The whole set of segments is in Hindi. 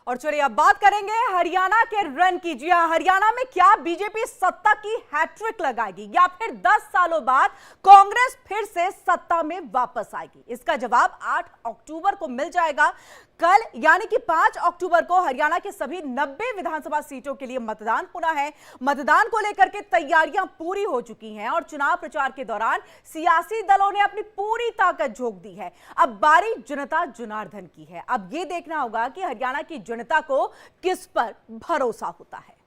और चलिए अब बात करेंगे हरियाणा के रण की। जी हां, हरियाणा में क्या बीजेपी सत्ता की हैट्रिक लगाएगी या फिर 10 सालों बाद कांग्रेस फिर से सत्ता में वापस आएगी? इसका जवाब 8 अक्टूबर को मिल जाएगा। कल यानी कि 5 अक्टूबर को हरियाणा के सभी 90 विधानसभा सीटों के लिए मतदान होना है। मतदान को लेकर के तैयारियां पूरी हो चुकी हैं और चुनाव प्रचार के दौरान सियासी दलों ने अपनी पूरी ताकत झोंक दी है। अब बारी जनता जनार्दन की है। अब यह देखना होगा कि हरियाणा की जनता को किस पर भरोसा होता है।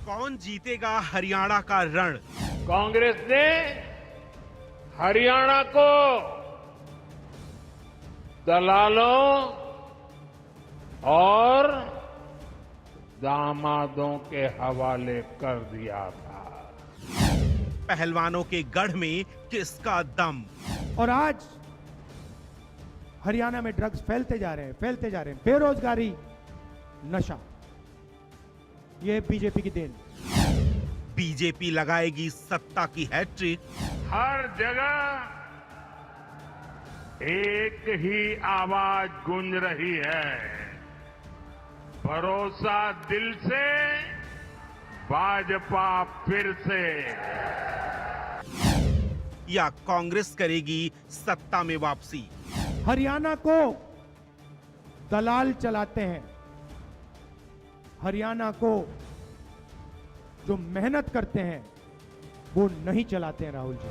कौन जीतेगा हरियाणा का रण? कांग्रेस ने हरियाणा को दलालों और दामादों के हवाले कर दिया था। पहलवानों के गढ़ में किसका दम? और आज हरियाणा में ड्रग्स फैलते जा रहे हैं, बेरोजगारी, नशा, ये बीजेपी की देन। बीजेपी लगाएगी सत्ता की हैट्रिक। हर जगह एक ही आवाज गूंज रही है, भरोसा दिल से, भाजपा फिर से। या कांग्रेस करेगी सत्ता में वापसी? हरियाणा को दलाल चलाते हैं, हरियाणा को जो मेहनत करते हैं वो नहीं चलाते हैं। राहुल जी,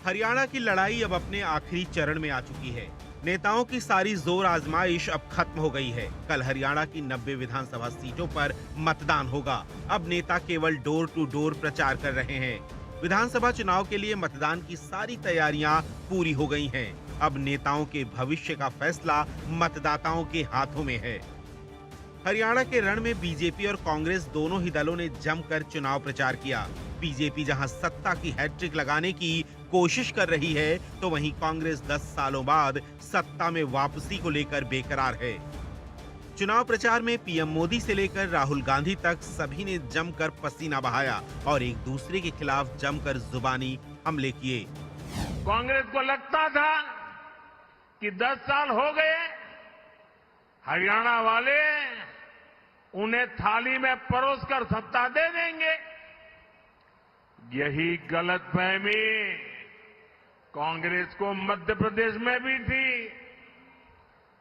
हरियाणा की लड़ाई अब अपने आखिरी चरण में आ चुकी है। नेताओं की सारी जोर आजमाइश अब खत्म हो गई है। कल हरियाणा की 90 विधानसभा सीटों पर मतदान होगा। अब नेता केवल डोर टू डोर प्रचार कर रहे हैं। विधानसभा चुनाव के लिए मतदान की सारी तैयारियां पूरी हो गई हैं। अब नेताओं के भविष्य का फैसला मतदाताओं के हाथों में है। हरियाणा के रण में बीजेपी और कांग्रेस दोनों ही दलों ने जमकर चुनाव प्रचार किया। बीजेपी जहां सत्ता की हैट्रिक लगाने की कोशिश कर रही है, तो वहीं कांग्रेस 10 सालों बाद सत्ता में वापसी को लेकर बेकरार है। चुनाव प्रचार में पीएम मोदी से लेकर राहुल गांधी तक सभी ने जमकर पसीना बहाया और एक दूसरे के खिलाफ जमकर जुबानी हमले किए। कांग्रेस को लगता था कि 10 साल हो गए, हरियाणा वाले उन्हें थाली में परोसकर सत्ता दे देंगे। यही गलतफहमी कांग्रेस को मध्य प्रदेश में भी थी।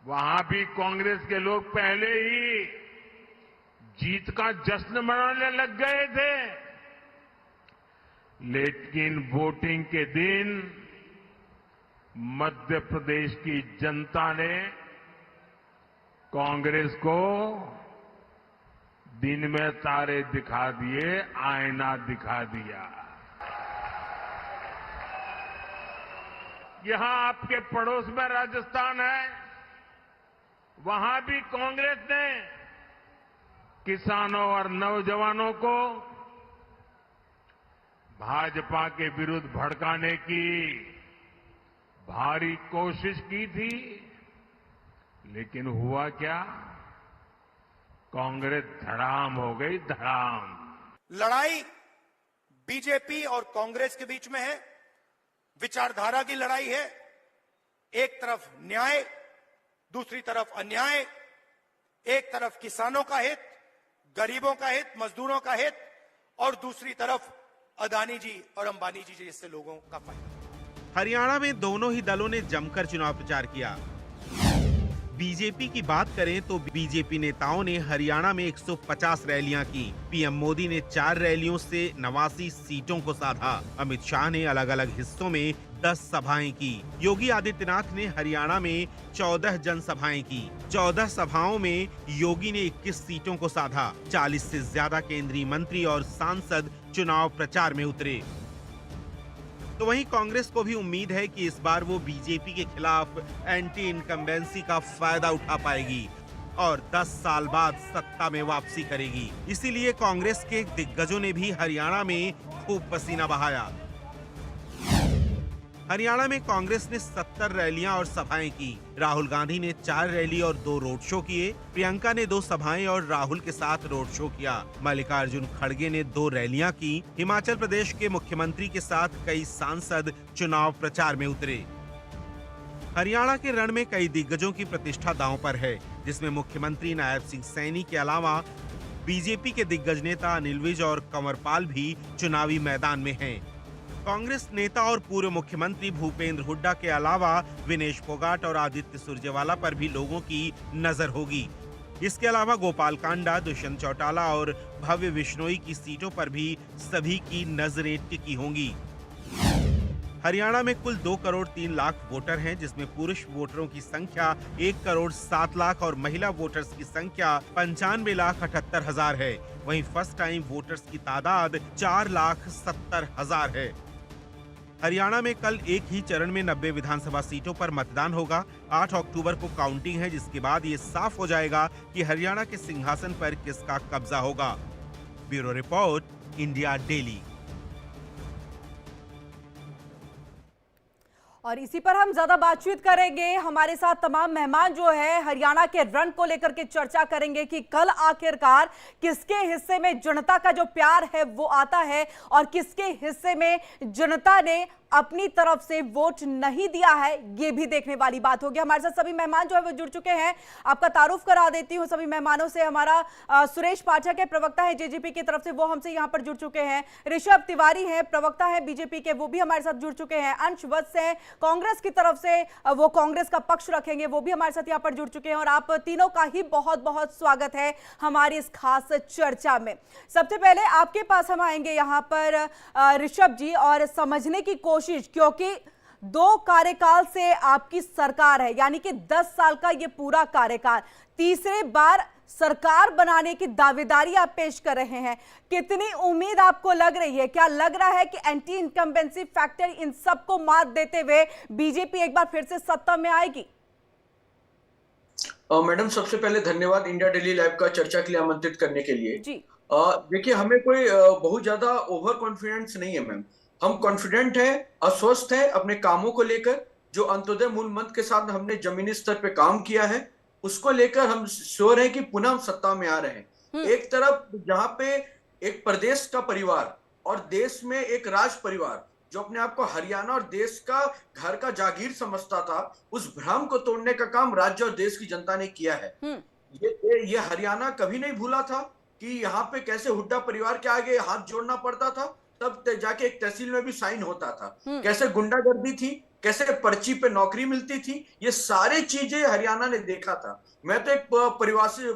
वहां भी कांग्रेस के लोग पहले ही जीत का जश्न मनाने लग गए थे, लेकिन वोटिंग के दिन मध्य प्रदेश की जनता ने कांग्रेस को दिन में तारे दिखा दिए, आईना दिखा दिया। यहां आपके पड़ोस में राजस्थान है, वहां भी कांग्रेस ने किसानों और नौजवानों को भाजपा के विरुद्ध भड़काने की भारी कोशिश की थी, लेकिन हुआ क्या? कांग्रेस धड़ाम हो गई, धड़ाम। लड़ाई बीजेपी और कांग्रेस के बीच में है, विचारधारा की लड़ाई है। एक तरफ न्याय, दूसरी तरफ अन्याय। एक तरफ किसानों का हित, गरीबों का हित, मजदूरों का हित, और दूसरी तरफ अदानी जी और अंबानी जी जैसे लोगों का फायदा। हरियाणा में दोनों ही दलों ने जमकर चुनाव प्रचार किया। बीजेपी की बात करें तो बीजेपी नेताओं ने हरियाणा में 150 रैलियां की। पीएम मोदी ने 4 रैलियों से 89 सीटों को साधा। अमित शाह ने अलग अलग हिस्सों में 10 सभाएं की। योगी आदित्यनाथ ने हरियाणा में 14 जनसभाएं की। 14 सभाओं में योगी ने 21 सीटों को साधा। 40 से ज्यादा केंद्रीय मंत्री और सांसद चुनाव प्रचार में उतरे। तो वहीं कांग्रेस को भी उम्मीद है कि इस बार वो बीजेपी के खिलाफ एंटी इनकम्बेंसी का फायदा उठा पाएगी और 10 साल बाद सत्ता में वापसी करेगी। इसीलिए कांग्रेस के दिग्गजों ने भी हरियाणा में खूब पसीना बहाया। हरियाणा में कांग्रेस ने 70 रैलियां और सभाएं की। राहुल गांधी ने 4 रैली और 2 रोड शो किए। प्रियंका ने 2 सभाएं और राहुल के साथ रोड शो किया। मल्लिकार्जुन खड़गे ने 2 रैलियां की। हिमाचल प्रदेश के मुख्यमंत्री के साथ कई सांसद चुनाव प्रचार में उतरे। हरियाणा के रण में कई दिग्गजों की प्रतिष्ठा दांव पर है, जिसमें मुख्यमंत्री नायब सिंह सैनी के अलावा बीजेपी के दिग्गज नेता अनिल विज और कंवरपाल भी चुनावी मैदान में हैं। कांग्रेस नेता और पूर्व मुख्यमंत्री भूपेंद्र हुड्डा के अलावा विनेश फोगाट और आदित्य सुरजेवाला पर भी लोगों की नजर होगी। इसके अलावा गोपाल कांडा, दुष्यंत चौटाला और भव्य बिश्नोई की सीटों पर भी सभी की नजरें टिकी होंगी। हरियाणा में कुल 2 करोड़ 3 लाख वोटर हैं, जिसमें पुरुष वोटरों की संख्या 1 करोड़ 7 लाख और महिला वोटर्स की संख्या 95,78,000 है। वहीं फर्स्ट टाइम वोटर्स की तादाद 4,70,000 है। हरियाणा में कल एक ही चरण में 90 विधानसभा सीटों पर मतदान होगा। 8 अक्टूबर को काउंटिंग है, जिसके बाद ये साफ हो जाएगा कि हरियाणा के सिंहासन पर किसका कब्जा होगा। Bureau report, India daily. और इसी पर हम ज्यादा बातचीत करेंगे। हमारे साथ तमाम मेहमान जो है हरियाणा के रण को लेकर के चर्चा करेंगे कि कल आखिरकार किसके हिस्से में जनता का जो प्यार है वो आता है और किसके हिस्से में जनता ने अपनी तरफ से वोट नहीं दिया है, ये भी देखने वाली बात होगी। हमारे साथ सभी मेहमान जो है वो जुड़ चुके हैं। आपका तारुफ करा देती हूं सभी मेहमानों से। हमारा सुरेश पाठक है, प्रवक्ता है जेजेपी की तरफ से, वो हमसे यहां पर जुड़ चुके हैं। ऋषभ तिवारी है, प्रवक्ता है बीजेपी के, वो भी हमारे साथ जुड़ चुके हैं। अंश वत्स है कांग्रेस की तरफ से, वो कांग्रेस का पक्ष रखेंगे, वो भी हमारे साथ यहां पर जुड़ चुके हैं। और आप तीनों का ही बहुत बहुत स्वागत है हमारी इस खास चर्चा में। सबसे पहले आपके पास हम आएंगे यहां पर ऋषभ जी, और समझने की कोशिश, क्योंकि 2 कार्यकाल से आपकी सरकार है, यानी कि 10 साल का ये पूरा कार्यकाल, तीसरे बार सरकार बनाने की दावेदारी आप पेश कर रहे हैं। कितनी उम्मीद आपको लग रही है? क्या लग रहा है कि एंटी इनकम्बेंसी फैक्टर इन सबको मात देते हुए बीजेपी एक बार फिर से सत्ता में आएगी? मैडम, सबसे पहले धन्यवाद इंडिया डेली लाइव का चर्चा के लिए आमंत्रित करने के लिए। जी देखिए, हमें कोई बहुत ज्यादा ओवर कॉन्फिडेंस नहीं है मैम। हम कॉन्फिडेंट हैं, अस्वस्थ हैं अपने कामों को लेकर। जो अंत्योदय मूल मंत्र के साथ हमने जमीनी स्तर पे काम किया है, उसको लेकर हम श्योर हैं कि पुनः हम सत्ता में आ रहे हैं। एक तरफ जहां पे एक प्रदेश का परिवार और देश में एक राज परिवार जो अपने आप को हरियाणा और देश का घर का जागीर समझता था, उस भ्रम को तोड़ने का काम राज्य और देश की जनता ने किया है। ये हरियाणा कभी नहीं भूला था कि यहाँ पे कैसे हुड्डा परिवार के आगे हाथ जोड़ना पड़ता था, तब जाके एक तहसील में भी साइन होता था, कैसे गुंडागर्दी थी, कैसे पर्ची पे नौकरी मिलती थी, ये सारी चीजें हरियाणा ने देखा था। मैं तो एक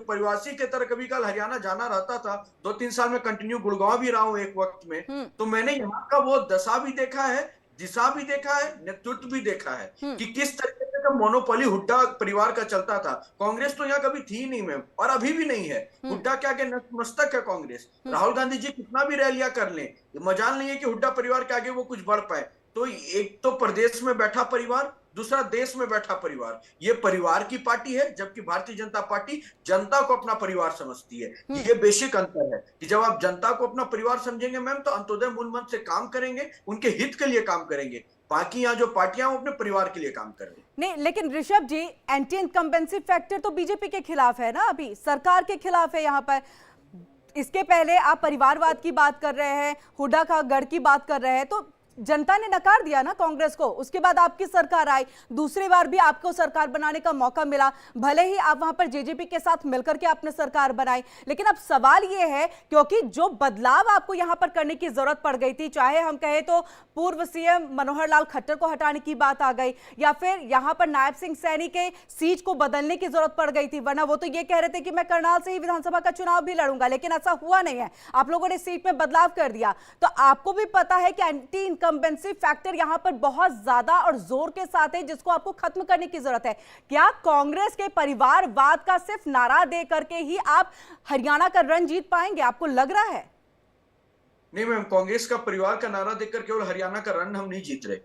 परिवासी के तरह कभी कल हरियाणा जाना रहता था। 2-3 साल में कंटिन्यू गुड़गांव भी रहा हूं एक वक्त में, तो मैंने यहाँ का वो दशा भी देखा है, दिशा भी देखा है, नेतृत्व भी देखा है कि किस तरीके से मोनोपोली हुड्डा परिवार का चलता था। कांग्रेस तो यहाँ कभी थी नहीं मैम, और अभी भी नहीं है। हुड्डा के आगे नतमस्तक है कांग्रेस। राहुल गांधी जी कितना भी रैलियां कर लें, मजाल नहीं है कि हुड्डा परिवार के आगे वो कुछ बढ़ पाए। तो एक तो प्रदेश में बैठा परिवार, दूसरा देश में बैठा परिवार। ये परिवार की पार्टी है, जबकि भारतीय जनता पार्टी जनता को अपना परिवार समझती है। ये बेसिक अंतर है कि जब आप जनता को अपना परिवार समझेंगे मैम, तो अंत्योदय मूल मंत्र से काम करेंगे, उनके हित के लिए काम करेंगे। बाकी यहाँ जो पार्टियां अपने परिवार के लिए काम कर रही हैं। नहीं, लेकिन ऋषभ जी, एंटी इनकम्बेंसी फैक्टर तो बीजेपी के खिलाफ है ना, अभी सरकार के खिलाफ है यहाँ पर। इसके पहले आप परिवारवाद की बात कर रहे हैं, हुड्डा का गढ़ की बात कर रहे हैं, तो जनता ने नकार दिया ना कांग्रेस को। उसके बाद आपकी सरकार आई, दूसरी बार भी आपको सरकार बनाने का मौका मिला, भले ही आप वहां पर जेजेपी के साथ मिलकर के आपने सरकार बनाई। लेकिन अब सवाल यह है, क्योंकि जो बदलाव आपको यहां पर करने की जरूरत पड़ गई थी, चाहे हम कहें तो पूर्व सीएम मनोहर लाल खट्टर को हटाने की बात आ गई, या फिर यहां पर नायब सिंह सैनी के सीट को बदलने की जरूरत पड़ गई थी, वरना वो तो ये कह रहे थे कि मैं करनाल से ही विधानसभा का चुनाव भी लड़ूंगा, लेकिन ऐसा हुआ नहीं है। आप लोगों ने सीट में बदलाव कर दिया। तो आपको भी पता है कि एंटी इनकम्बेंसी फैक्टर यहां पर बहुत ज्यादा और जोर के साथ है, जिसको आपको खत्म करने की जरूरत है। क्या कांग्रेस के परिवारवाद का सिर्फ नारा दे करके ही आप हरियाणा का रण जीत पाएंगे? आपको लग रहा है? नहीं मैम, कांग्रेस का परिवार का नारा देकर केवल हरियाणा का रण हम नहीं जीत रहे।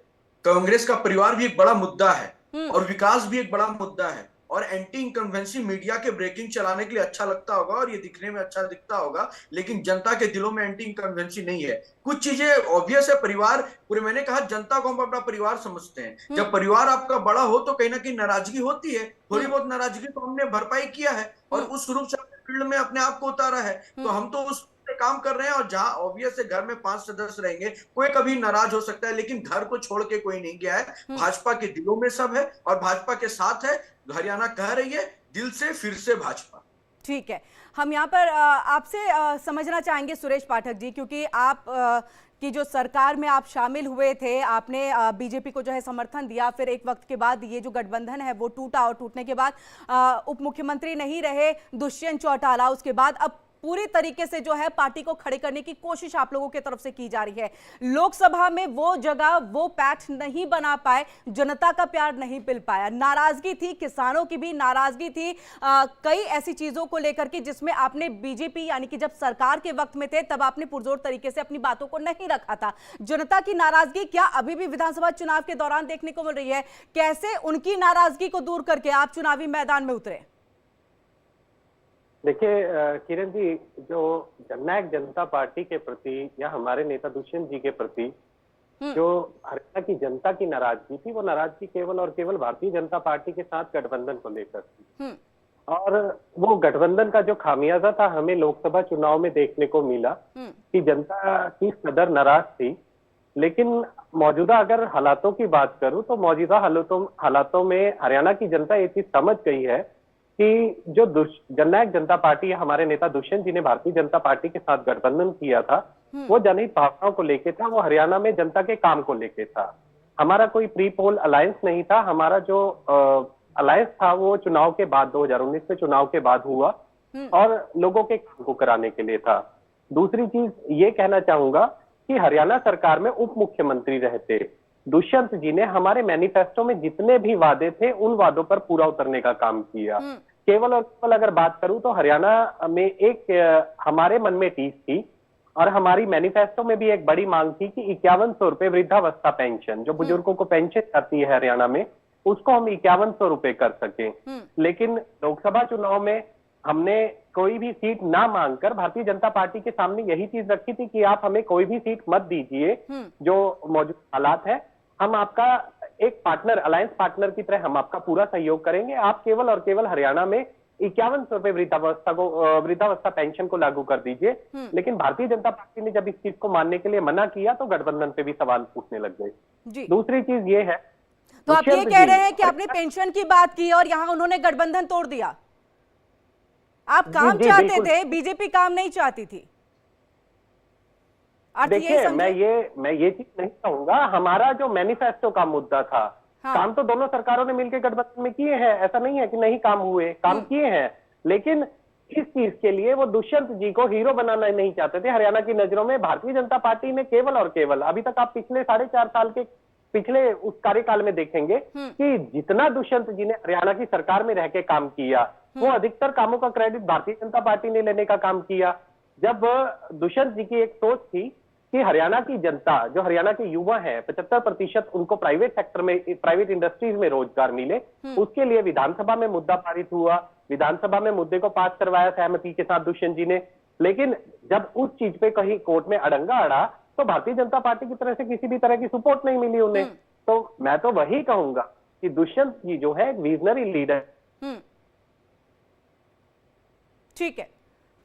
कांग्रेस का परिवार भी एक बड़ा मुद्दा है और विकास भी एक बड़ा मुद्दा है, और एंटी इनकम्बेंसी मीडिया के ब्रेकिंग चलाने के लिए अच्छा लगता होगा और ये दिखने में अच्छा दिखता होगा, लेकिन जनता के दिलों में एंटी इनकम्बेंसी नहीं है। कुछ चीजें ऑब्वियस है, परिवार पूरे, मैंने कहा जनता को हम अपना परिवार समझते हैं। जब परिवार आपका बड़ा हो तो कहीं ना कहीं नाराजगी होती है, थोड़ी बहुत नाराजगी तो हमने भरपाई किया है और उस रूप से फील्ड में अपने आप को उतारा है। तो हम तो उस काम कर रहे हैं, और जहां ऑब्वियस है घर में 5 सदस्य रहेंगे, कोई कभी नाराज हो सकता है, लेकिन घर को छोड़ के कोई नहीं गया है। भाजपा के दिलों में सब है और भाजपा के साथ है। हरियाणा कह रही है दिल से फिर से भाजपा। ठीक है, हम यहाँ पर आपसे समझना चाहेंगे सुरेश पाठक जी, क्योंकि आप कि जो सरकार में आप शामिल हुए थे, आपने बीजेपी को जो है समर्थन दिया, फिर एक वक्त के बाद ये जो गठबंधन है वो टूटा और टूटने के बाद उप मुख्यमंत्री नहीं रहे दुष्यंत चौटाला, उसके बाद अब पूरी तरीके से जो है पार्टी को खड़े करने की कोशिश आप लोगों की तरफ से की जा रही है। लोकसभा में वो जगह, वो पैठ नहीं बना पाए, जनता का प्यार नहीं मिल पाया, नाराजगी थी, किसानों की भी नाराजगी थी, कई ऐसी चीजों को लेकर के जिसमें आपने बीजेपी यानी कि जब सरकार के वक्त में थे तब आपने पुरजोर तरीके से अपनी बातों को नहीं रखा था। जनता की नाराजगी क्या अभी भी विधानसभा चुनाव के दौरान देखने को मिल रही है? कैसे उनकी नाराजगी को दूर करके आप चुनावी मैदान में उतरे? देखिए किरण जी, जो जननायक जनता पार्टी के प्रति या हमारे नेता दुष्यंत जी के प्रति जो हरियाणा की जनता की नाराजगी थी, वो नाराजगी केवल और केवल भारतीय जनता पार्टी के साथ गठबंधन को लेकर थी। और वो गठबंधन का जो खामियाजा था हमें लोकसभा चुनाव में देखने को मिला कि जनता की कदर नाराज थी। लेकिन मौजूदा अगर हालातों की बात करूं तो मौजूदा हालातों में हरियाणा की जनता ये चीज समझ गई है कि जो जननायक जनता पार्टी या हमारे नेता दुष्यंत जी ने भारतीय जनता पार्टी के साथ गठबंधन किया था, वो जनहित भावनाओं को लेके था, वो हरियाणा में जनता के काम को लेके था। हमारा कोई प्री पोल अलायंस नहीं था। हमारा जो अलायंस था वो चुनाव के बाद 2019 में चुनाव के बाद हुआ और लोगों के काम को कराने के लिए था। दूसरी चीज ये कहना चाहूंगा कि हरियाणा सरकार में उप मुख्यमंत्री रहते दुष्यंत जी ने हमारे मैनिफेस्टो में जितने भी वादे थे उन वादों पर पूरा उतरने का काम किया। केवल और केवल अगर बात करूं तो हरियाणा में एक हमारे मन में टीस थी और हमारी मैनिफेस्टो में भी एक बड़ी मांग थी कि 5100 रुपए वृद्धावस्था पेंशन, जो बुजुर्गों को पेंशन जाती है हरियाणा में, उसको हम 5100 रुपए कर सके। लेकिन लोकसभा चुनाव में हमने कोई भी सीट ना मांगकर भारतीय जनता पार्टी के सामने यही चीज रखी थी कि आप हमें कोई भी सीट मत दीजिए, जो मौजूद हालात है हम आपका एक पार्टनर, अलायंस पार्टनर की तरह हम आपका पूरा सहयोग करेंगे। आप केवल और केवल हरियाणा में 5100 रुपए वृद्धावस्था पेंशन को लागू कर दीजिए। लेकिन भारतीय जनता पार्टी ने जब इस चीज को मानने के लिए मना किया तो गठबंधन पे भी सवाल पूछने लग गए। दूसरी चीज ये है, तो आप ये कह रहे हैं कि आपने पेंशन की बात की और यहाँ उन्होंने गठबंधन तोड़ दिया। आप काम चाहते थे, बीजेपी काम नहीं चाहती थी। देखिए मैं ये चीज नहीं कहूंगा, हमारा जो मैनिफेस्टो का मुद्दा था, काम तो दोनों सरकारों ने मिलकर गठबंधन में किए हैं, ऐसा नहीं है कि नहीं काम हुए, काम किए हैं। लेकिन इस चीज के लिए वो दुष्यंत जी को हीरो बनाना नहीं चाहते थे। हरियाणा की नजरों में भारतीय जनता पार्टी ने केवल और केवल, अभी तक आप पिछले 4.5 साल के पिछले उस कार्यकाल में देखेंगे कि जितना दुष्यंत जी ने हरियाणा की सरकार में रह के काम किया, वो अधिकतर कामों का क्रेडिट भारतीय जनता पार्टी ने लेने का काम किया। जब दुष्यंत जी की एक सोच थी कि हरियाणा की जनता, जो हरियाणा के युवा हैं, 75% उनको प्राइवेट सेक्टर में, प्राइवेट इंडस्ट्रीज में रोजगार मिले, उसके लिए विधानसभा में मुद्दा पारित हुआ। विधानसभा में मुद्दे को पास करवाया सहमति के साथ दुष्यंत जी ने। लेकिन जब उस चीज पे कहीं कोर्ट में अड़ंगा अड़ा तो भारतीय जनता पार्टी की तरफ से किसी भी तरह की सपोर्ट नहीं मिली उन्हें। तो मैं तो वही कहूंगा कि दुष्यंत जी जो है एक विजनरी लीडर। ठीक है,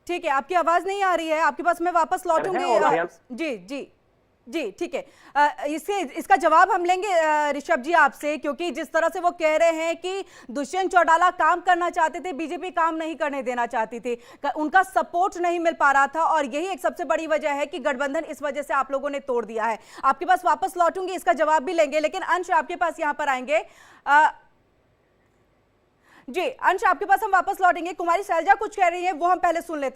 ठीक है, आपकी आवाज नहीं आ रही है, आपके पास मैं वापस लौटूंगी। जी ठीक है, इसका जवाब हम लेंगे ऋषभ जी आपसे, क्योंकि जिस तरह से वो कह रहे हैं कि दुष्यंत चौटाला काम करना चाहते थे, बीजेपी काम नहीं करने देना चाहती थी, उनका सपोर्ट नहीं मिल पा रहा था और यही एक सबसे बड़ी वजह है कि गठबंधन इस वजह से आप लोगों ने तोड़ दिया है। आपके पास वापस लौटूंगी, इसका जवाब भी लेंगे, लेकिन अंश आपके पास यहाँ पर आएंगे। जी अंश, आपके पास हम वापस लौटेंगे। कुमारी शैलजा कुछ कह रही है, वो हम पहले सुन लेते हैं।